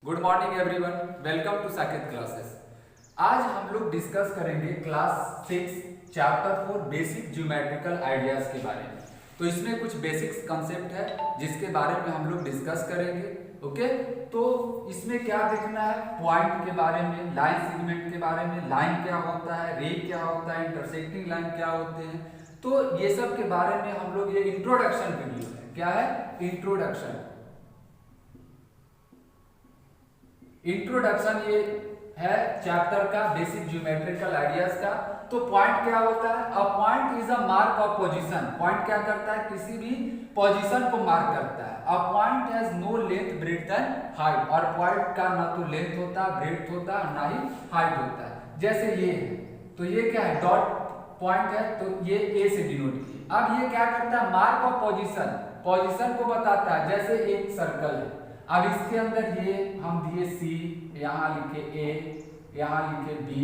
Good morning everyone, welcome to Saket classes. आज हम लोग डिस्कस करेंगे class 6 chapter 4 basic geometrical ideas के बारे में। तो इसमें कुछ बेसिक्स कंसेप्ट है जिसके बारे में हम लोग डिस्कस करेंगे। ओके, तो इसमें क्या देखना है, पॉइंट के बारे में, लाइन सेगमेंट के बारे में, लाइन क्या होता है, रे क्या होता है, इंटरसेक्टिंग लाइन क्या होते हैं, तो ये सब के बारे में हम लोग, ये इंट्रोडक्शन वीडियो है। क्या है? इंट्रोडक्शन ये है चैप्टर का बेसिक ज्योमेट्रिकल आइडियाज का। तो पॉइंट क्या होता है? A point is a mark of position. Point क्या करता है? किसी भी पोजीशन को मार्क करता है। A point has no length breadth and height. और पॉइंट का ना तो लेंथ होता है, ब्रेड्थ होता है, ना ही हाइट होता है। जैसे ये है, तो ये क्या है? डॉट पॉइंट है, तो ये ए से डिनोट किया। अब ये क्या करता है? मार्क ऑफ पोजीशन, पोजीशन को बताता है। जैसे एक सर्कल है, अब इसके अंदर ये हम दिए सी, यहाँ लिखे ए, यहाँ लिखे बी,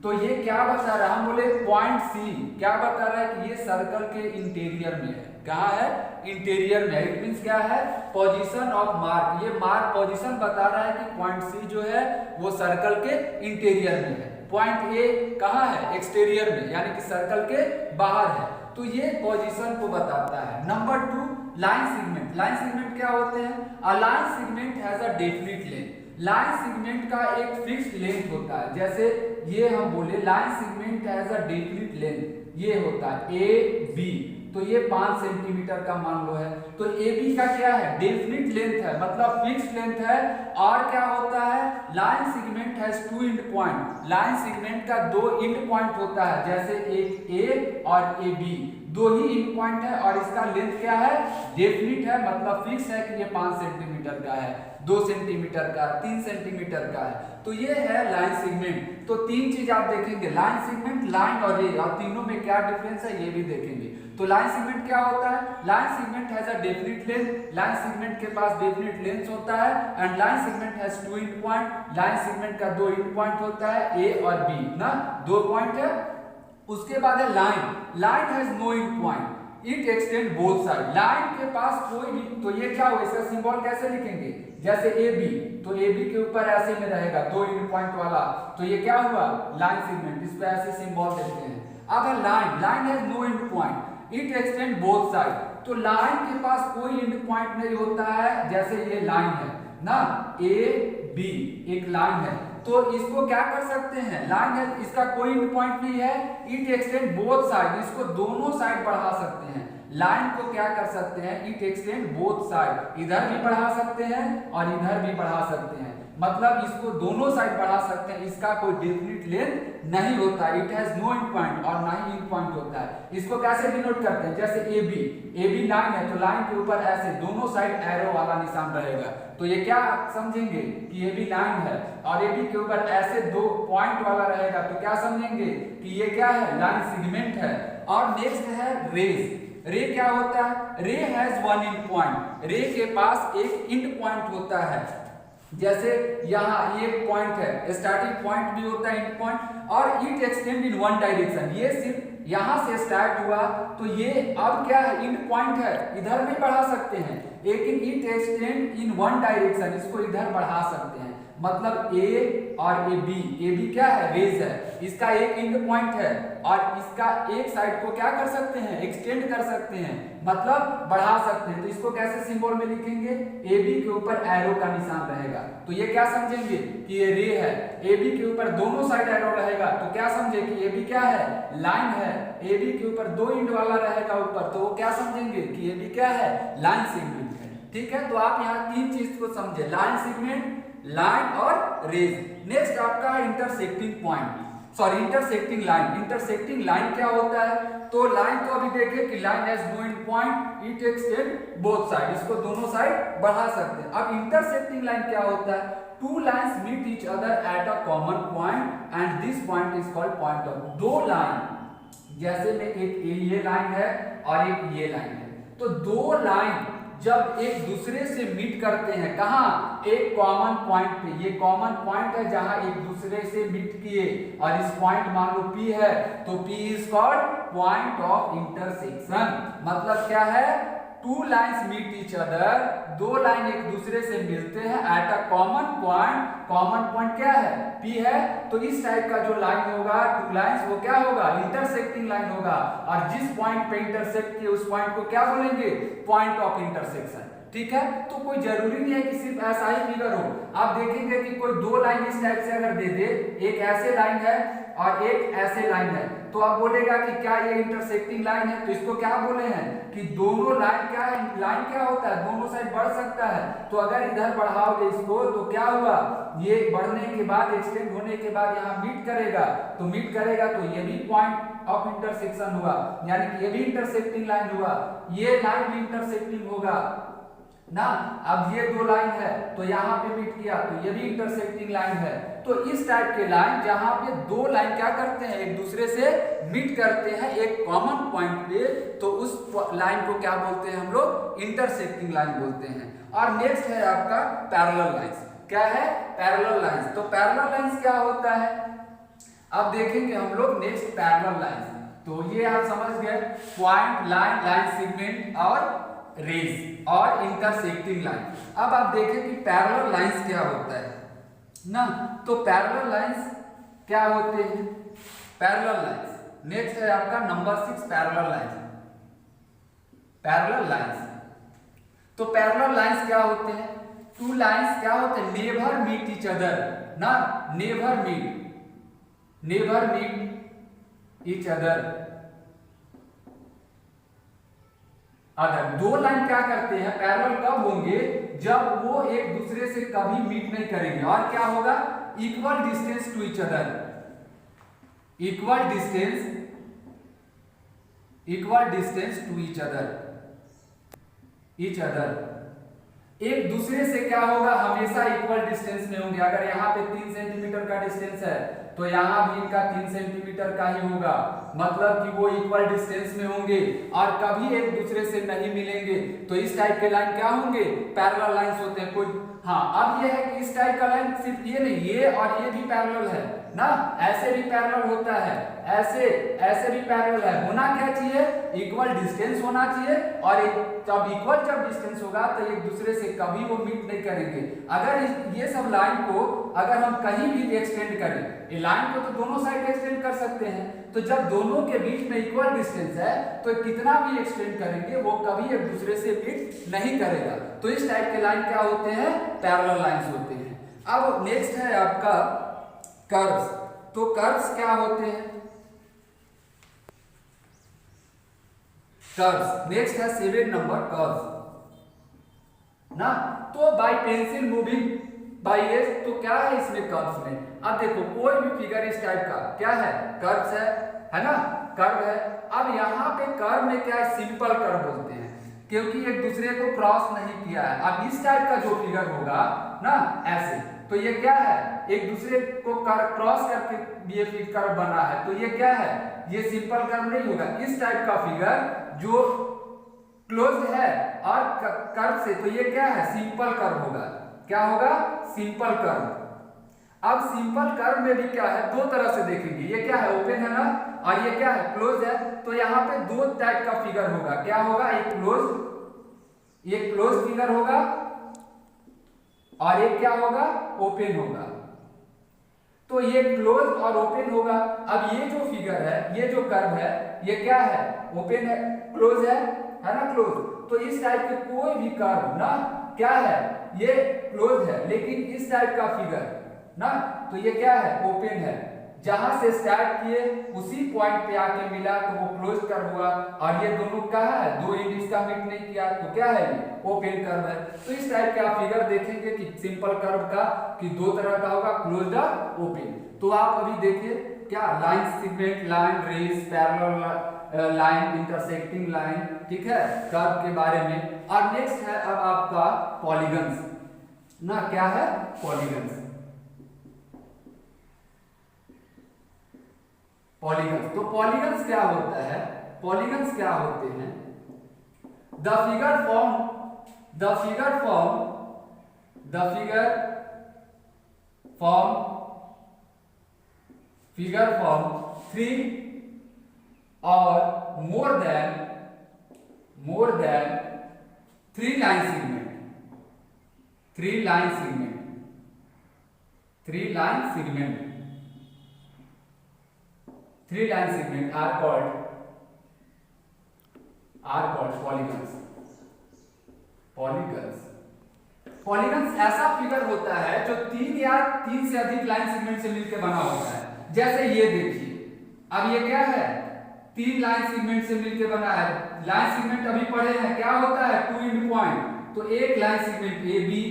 तो ये क्या बता रहा है? हम बोले पॉइंट सी क्या बता रहा है कि ये सर्कल के इंटीरियर में है। कहाँ है? इंटीरियर में। इट मींस क्या है? Position of mark. ये मार्क पोजीशन बता रहा है कि पॉइंट सी जो है वो सर्कल के इंटीरियर में है। पॉइंट ए कहाँ है? एक्सटीरियर में, यानी कि सर्कल के बाहर है। तो ये पोजीशन को बताता है। Number 2, line segment. Line segment क्या होते हैं? A line segment has a definite length. Line segment का एक फिक्स्ड लेंथ होता है। जैसे ये हम बोले line segment has a definite length, ये होता है ए बी, तो ये 5 सेंटीमीटर का मान लो है। तो ए बी का क्या है? डेफिनिट लेंथ है, मतलब फिक्स्ड लेंथ है। और क्या होता है? Line segment has 2 and point. Line segment का 2 एंड पॉइंट होता है, जैसे एक ए और ए बी, 2 ही एंड पॉइंट है। और इसका लेंथ क्या है? डेफिनिट है, मतलब फिक्स है कि ये 5 सेंटीमीटर का है, 2 सेंटीमीटर का, 3 सेंटीमीटर का है। तो ये है लाइन सेगमेंट। तो 3 चीज आप देखेंगे, लाइन सेगमेंट, लाइन और रे, और तीनों में क्या डिफरेंस है ये भी देखेंगे। तो लाइन सेगमेंट क्या होता है? Line segment has a definite length. Line segment के पास डेफिनिट लेंथ होता है। And line segment has 2 and point. Line segment का 2 एंड पॉइंट होता है, ए और बी ना, 2 पॉइंट है। उसके बाद है line. Line has no end point, it extend both side. Line के पास कोई भी, तो ये क्या हुआ? इसका सिंबल कैसे लिखेंगे? जैसे ए बी, तो ए बी के ऊपर ऐसे में रहेगा 2 एंड पॉइंट वाला, तो ये क्या हुआ? Line segment. इस पे ऐसे सिंबल देते हैं। अब है line. Line has no end point, it extend both side. तो लाइन के पास कोई एंड पॉइंट नहीं होता है। जैसे ये लाइन है ना, ए बी एक लाइन है, तो इसको क्या कर सकते हैं? लाइन है, इसका कोई एंड पॉइंट नहीं है, इट एक्सटेंड बोथ साइड, इसको दोनों साइड बढ़ा सकते हैं। लाइन को क्या कर सकते हैं? इट एक्सटेंड बोथ साइड, इधर भी बढ़ा सकते हैं और इधर भी बढ़ा सकते हैं, मतलब इसको दोनों साइड बढ़ा सकते हैं। इसका कोई डेफिनिट लेंथ नहीं होता, it has no end point, और ना ही एंड पॉइंट होता है। इसको कैसे डिनोट करते हैं? जैसे ए बी लाइन है, तो लाइन के ऊपर ऐसे दोनों साइड एरो वाला निशान रहेगा, तो ये क्या समझेंगे कि ये भी लाइन है। और ए बी के ऊपर ऐसे 2 पॉइंट वाला रहेगा, तो क्या समझेंगे कि ये क्या है? लाइन सेगमेंट है। और नेक्स्ट है रेज। रे क्या होता है? रे हैज 1 एंड पॉइंट। रे के पास एक एंड पॉइंट होता है। जैसे यहाँ ये पॉइंट है, स्टार्टिंग पॉइंट भी होता है एंड पॉइंट। और इट एक्सटेंड इन 1 डायरेक्शन, ये सिर्फ यहां से स्टार्ट हुआ, तो ये अब क्या है? एंड पॉइंट है, इधर भी बढ़ा सकते हैं, लेकिन इट एक्सटेंड इन 1 डायरेक्शन, इसको इधर बढ़ा सकते हैं। मतलब ए और ए बी क्या है? रेज है, इसका एक एंड पॉइंट है, और इसका एक साइड को क्या कर सकते हैं? एक्सटेंड कर सकते हैं, मतलब बढ़ा सकते हैं। तो इसको कैसे सिंबल में लिखेंगे? ए बी के ऊपर एरो का निशान रहेगा, तो ये क्या समझेंगे कि ये रे है। ए बी के ऊपर दोनों साइड एरो रहेगा, तो क्या समझे कि ए बी क्या है? लाइन है। ए बी के ऊपर 2 एंड वाला रहेगा ऊपर, तो वो क्या समझेंगे कि ये भी क्या है? लाइन सेगमेंट है। ठीक है, तो आप यहाँ 3 चीज को समझे, लाइन सेगमेंट, लाइन और रेज। नेक्स्ट आपका है intersecting point, sorry intersecting line. Intersecting line क्या होता है? तो लाइन तो अभी देखे कि line has no end point, it extend both side, इसको दोनों साइड बढ़ा सकते हैं। अब इंटरसेक्टिंग लाइन क्या होता है? 2 lines meet each other at a common point and this point is called point of. 2 line, जैसे में एक ये लाइन है और एक ये लाइन है, तो 2 लाइन जब एक दूसरे से मीट करते हैं, कहां? एक कॉमन पॉइंट पे। ये कॉमन पॉइंट है जहां एक दूसरे से मीट किए, और इस पॉइंट मान लो P है, तो P is called point of intersection. मतलब क्या है? Two lines meet each other, दो लाइन एक दूसरे से मिलते हैं at a common point. Common point क्या है? P है। तो इस टाइप का जो लाइन होगा, टू लाइन्स, वो क्या होगा? इंटरसेक्टिंग लाइन होगा। और जिस पॉइंट पे इंटरसेक्ट किए उस पॉइंट को क्या बोलेंगे? Point of intersection. ठीक है, तो कोई जरूरी नहीं है कि सिर्फ ऐसा ही फिगर हो। आप देखेंगे कि कोई दो लाइन इस टाइप से अगर दे दे, एक ऐसे लाइन है और एक ऐसे लाइन है, तो आप बोलेगा कि क्या ये इंटरसेक्टिंग लाइन है? तो इसको क्या बोले हैं कि दोनों लाइन क्या है? लाइन क्या होता है? दोनों साइड बढ़ सकता है। तो अगर इधर बढ़ाओगे इसको तो क्या हुआ? ये बढ़ने के बाद, एक्सटेंड होने के बाद यहाँ मीट करेगा, तो मीट करेगा तो ये भी पॉइंट ऑफ इंटरसेक्शन हुआ, यानी कि ये भी इंटरसेक्टिंग लाइन हुआ, ये लाइन भी इंटरसेक्टिंग होगा ना। अब ये दो लाइन है तो यहाँ पे मीट किया तो ये भी इंटरसेक्टिंग लाइन है। तो इस टाइप के लाइन जहां पे दो लाइन क्या करते हैं? एक दूसरे से मीट करते हैं एक कॉमन पॉइंट पे, तो उस लाइन को क्या बोलते हैं हम लोग? इंटरसेक्टिंग लाइन बोलते हैं। और नेक्स्ट है आपका पैरेलल लाइंस। क्या है? Parallel lines. तो पैरेलल लाइंस क्या होता है? अब देखेंगे हम लोग नेक्स्ट पैरेलल लाइंस। तो ये आप समझ गए, पॉइंट, लाइन, लाइन सेगमेंट और रेज और इंटरसेक्टिंग लाइन। अब आप देखें कि पैरेलल लाइंस क्या होता है ना। तो पैरेलल लाइंस क्या होते हैं? पैरेलल लाइंस नेक्स्ट है आपका number 6, parallel lines. Parallel lines, तो पैरेलल लाइंस क्या होते हैं? टू लाइंस क्या होते हैं? नेवर मीट ईच अदर ना, नेवर मीट ईच अदर। अगर दो लाइन क्या करते हैं? पैरेलल कब होंगे? जब वो एक दूसरे से कभी मीट नहीं करेंगे। और क्या होगा? Equal distance to each other, equal distance to each other. एक दूसरे से क्या होगा? हमेशा इक्वल डिस्टेंस में होंगे। अगर यहाँ पे 3 सेंटीमीटर का डिस्टेंस है तो यहाँ भी इनका 3 सेंटीमीटर का ही होगा, मतलब कि वो इक्वल डिस्टेंस में होंगे और कभी एक दूसरे से नहीं मिलेंगे। तो इस टाइप के लाइन क्या होंगे? पैरेलल लाइंस होते हैं। कोई हाँ, अब ये है कि इस टाइप का लाइन सिर्फ ये नहीं, ये और ये भी पैरेलल है ना, ऐसे भी पैरेलल होता है, ऐसे भी पैरेलल है। होना क्या चाहिए? इक्वल डिस्टेंस होना चाहिए। और जब इक्वल डिस्टेंस होगा तो एक दूसरे से कभी वो मीट नहीं करेंगे। अगर ये सब लाइन को अगर हम कहीं भी एक्सटेंड करें, ये लाइन को तो दोनों साइड एक्सटेंड कर सकते हैं, तो जब दोनों के बीच में इक्वल डिस्टेंस है तो कितना भी एक्सटेंड करेंगे वो कभी एक दूसरे से मीट नहीं करेगा। तो इस टाइप के लाइन क्या होते हैं? पैरेलल लाइंस होते हैं। अब नेक्स्ट है आपका कर्व्स। तो कर्व्स क्या होते हैं? कर्व्स नेक्स्ट है 7 नंबर, कर्व्स ना। तो by pencil moving by edge, तो क्या है इसमें कर्व्स में? अब देखो कोई भी फिगर इस टाइप का क्या है? कर्व्स है ना, कर्व है। अब यहाँ पे कर्व में क्या है? सिंपल कर्व बोलते हैं, क्योंकि एक दूसरे को क्रॉस नहीं किया है। अब इस टाइप का जो फिगर होगा ना ऐसे, तो ये क्या है? एक दूसरे को क्रॉस करके ये कर्व बना है, तो ये क्या है? ये सिंपल कर्व नहीं होगा। इस टाइप का फिगर जो क्लोज्ड है और कर्व से, तो ये क्या है? सिंपल कर्व होगा। क्या होगा? Simple curve. अब सिंपल कर्व में भी क्या है? दो तरह से देखेंगे। ये क्या है? ओपन है ना, और ये क्या है? क्लोज है। तो यहाँ पे दो टाइप का फिगर होगा। क्या होगा? एक क्लोज फिगर होगा और एक क्या होगा? ओपन होगा। तो ये क्लोज और ओपन होगा। अब ये जो फिगर है, ये जो कर्व है, ये क्या है? ओपन है, क्लोज है ना, क्लोज। तो इस टाइप के कोई भी कर्व ना क्या है? ये क्लोज है। लेकिन इस टाइप का फिगर ना, तो ये क्या है? ओपन है। जहां से स्टार्ट किए उसी पॉइंट पे आके मिला तो वो क्लोज कर्व हुआ। और ये दोनों कहाँ है? दो एंड इसका मीट नहीं किया, तो क्या है? ये ओपन कर्व है। तो इस टाइप का फिगर देखेंगे कि सिंपल कर्व का कि दो तरह का होगा, क्लोज्ड और ओपन। तो आप अभी देखिए क्या? Line segment, line, rays, parallel line, intersecting line, ठीक है, कर्व के बारे में। और नेक्स्ट है अब आपका पॉलीगन्स ना। क्या है? पॉलीगन्स। पॉलीगन्स, तो पॉलीगन्स क्या होता है? पॉलीगन्स क्या होते हैं? The figure form 3 or more than three line segment, three line segment, three line segment, three line segment are called polygons. Polygons, polygons ऐसा फिगर होता है जो तीन या तीन से अधिक लाइन सेगमेंट से मिलकर बना होता है। जैसे ये देखिए, अब ये क्या है, तीन लाइन सेगमेंट से मिलकर बना है। लाइन सेगमेंट अभी पढ़े हैं, क्या होता है, टू एंड पॉइंट। तो एक लाइन सेगमेंट ए बी,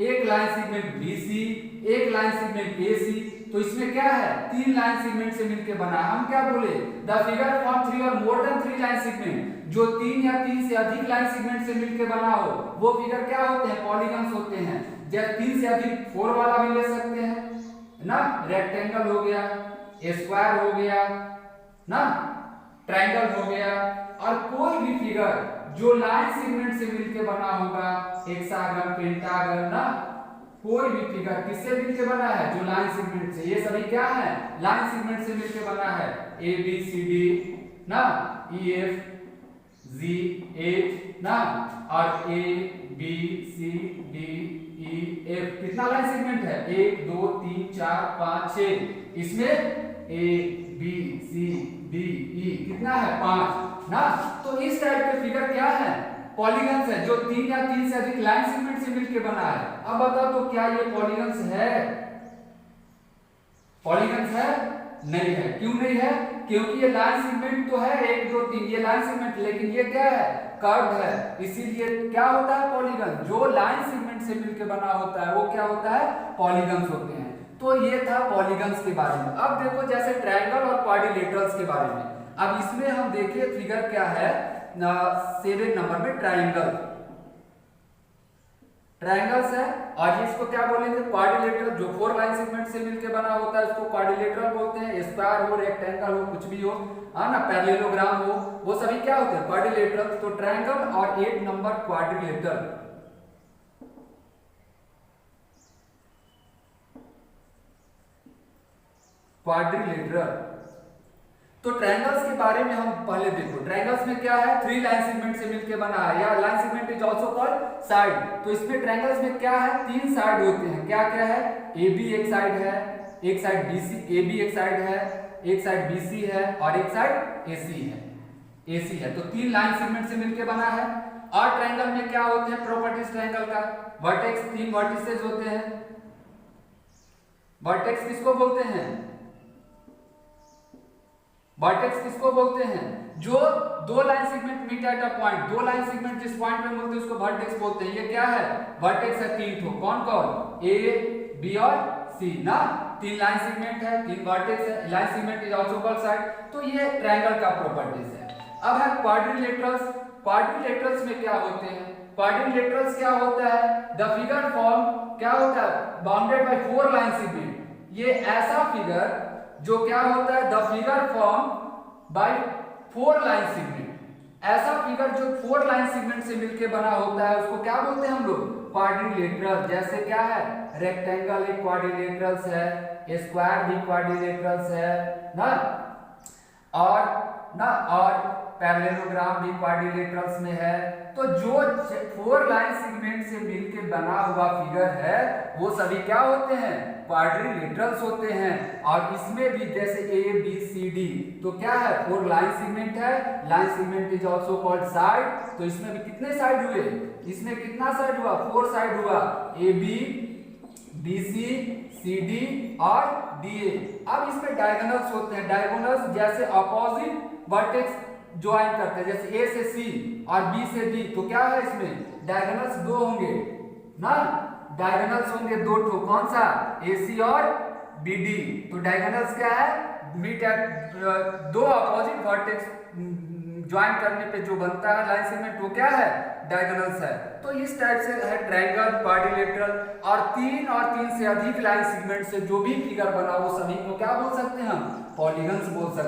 एक लाइन सेगमेंट बी सी, एक लाइन सेगमेंट ए सी। तो इसमें क्या है, तीन लाइन सेगमेंट से मिलकर बना है। हम क्या बोले, द फिगर फ्रॉम थ्री और more than three line segment, जो तीन या तीन से अधिक लाइन सेगमेंट से मिलकर बना हो वो फिगर क्या होते हैं, पॉलीगन्स होते हैं। जब तीन से अधिक फोर वाला भी ले सकते हैं ना, रेक्टेंगल हो गया, स्क्वायर हो गया ना, ट्रायंगल हो गया, और कोई भी फिगर जो लाइन सेगमेंट से मिलकर बना होगा, हेक्सागन, पेंटागन ना, कोई भी फिगर किससे मिलकर बना है, जो लाइन सेगमेंट से। ये सभी क्या है, लाइन सेगमेंट से मिलकर बना है। ए बी सी डी ना, ई एफ जी एच ना, और A B C D E F, कितना लाइन सेगमेंट है, 1 2 3 4 5 6। इसमें ए बी सी डी ई कितना है, 5 ना। तो इस टाइप के फिगर क्या है, पॉलीगन्स है, जो तीन या तीन से अधिक लाइन सेगमेंट से मिलकर बना है। अब बताओ तो क्या ये पॉलीगन्स है, पॉलीगन्स है, नहीं है। क्यों नहीं है, क्योंकि ये लाइन सेगमेंट तो है 1 2 3, ये लाइन सेगमेंट, लेकिन ये क्या है, कर्व है। इसीलिए क्या होता है, पॉलीगन। जो लाइन सेगमेंट से मिलकर बना होता है वो क्या होता है, पॉलीगन्स होते हैं। तो ये था पॉलीगन्स के बारे में। अब देखो जैसे ट्रायंगल और क्वाड्रिलेटरल्स के बारे में। अब इसमें हम देखिए फिगर क्या है, 7 नंबर में ट्रायंगल, ट्रायंगल्स है, और इसको क्या बोलेंगे, क्वाड्रिलेटरल। जो 4 लाइन सेगमेंट से मिलकर बना होता है उसको क्वाड्रिलेटरल बोलते हैं। स्क्वायर हो, रेक्टेंगल हो, कुछ भी हो, है ना, पैरेललोग्राम हो, वो सभी क्या होते हैं, क्वाड्रिलेटरल। तो ट्रायंगल और 8 नंबर क्वाड्रिलेटरल। क्वाड्रिलेटरल। तो ट्रायंगल्स के बारे में हम पहले देखो, ट्रायंगल्स में क्या है, 3 लाइन सेगमेंट से मिलकर बना है, या line segment is also called side. तो इसमें ट्रायंगल्स में क्या है, 3 साइड होते हैं। क्या क्या है, ए बी एक साइड है, एक side B C, A B एक साइड है, एक साइड बी सी है, और एक साइड ए सी है, ए सी है। तो 3 लाइन सेगमेंट से मिलकर बना है। और ट्रायंगल में क्या होते हैं, प्रॉपर्टीज ट्रायंगल का, वर्टेक्स, 3 वर्टिसेस होते हैं। वर्टेक्स किसको बोलते हैं, वर्टेक्स किसको बोलते हैं, जो 2 line segment meet at a point, 2 line segment जिस पॉइंट पे मिलते हैं उसको वर्टेक्स बोलते हैं। ये क्या है, वर्टेक्स है 3 ठो, कौन कौन, ए बी और सी ना। 3 लाइन सेगमेंट है, 3 वर्टेक्स है, line segment is also called side. तो ये ट्रायंगल का प्रॉपर्टीज है। अब है क्वाड्रिलेटरल्स। क्वाड्रिलेटरल्स में क्या होते हैं, क्वाड्रिलेटरल्स क्या होता है, द फिगर फॉर्म क्या होता है, बाउंडेड बाय 4 लाइन सेगमेंट। ये ऐसा फिगर जो क्या होता है, the figure form by 4 line segment. ऐसा फिगर जो 4 लाइन सेगमेंट से मिलकर बना होता है उसको क्या बोलते हैं हम लोग, क्वाड्रिलेटरल। जैसे क्या है, रेक्टेंगल एक क्वाड्रिलेटरल्स है, स्क्वायर भी क्वाड्रिलेटरल्स है ना, और पैरेललोग्राम भी क्वाड्रिलेटरल्स में है। तो जो 4 लाइन सेगमेंट से मिलकर बना हुआ फिगर है वो सभी क्या होते हैं, क्वाड्रिलेटरल्स होते हैं। और इसमें भी जैसे ए बी सी डी, तो क्या है, 4 लाइन सेगमेंट है, line segment is also called side. तो इसमें भी कितने साइड हुए, इसमें कितना साइड हुआ, 4 साइड हुआ, A B, B C, C D और डी ए। अब इसमें डायगोनल्स होते हैं, डायगोनल्स जैसे अपोजिट वर्टेक्स ज्वाइन करते हैं, जैसे ए से सी और बी से डी। तो क्या है, इसमें डायगोनल्स 2 होंगे ना, डायगोनल्स होंगे 2 ठो, कौन सा, ए सी और बी डी। तो डायगोनल्स क्या है, meet at 2 opposite vertex join करने पे जो बनता है लाइन सेगमेंट, वो क्या है, डायगोनल्स है। तो इस टाइप से है ट्रायंगल, क्वाड्रिलेटरल। और 3 से अधिक लाइन सेगमेंट से जो भी फिगर बना वो सभी को क्या बोल सकते हैं हम, पॉलीगन्स बोल सकते हैं।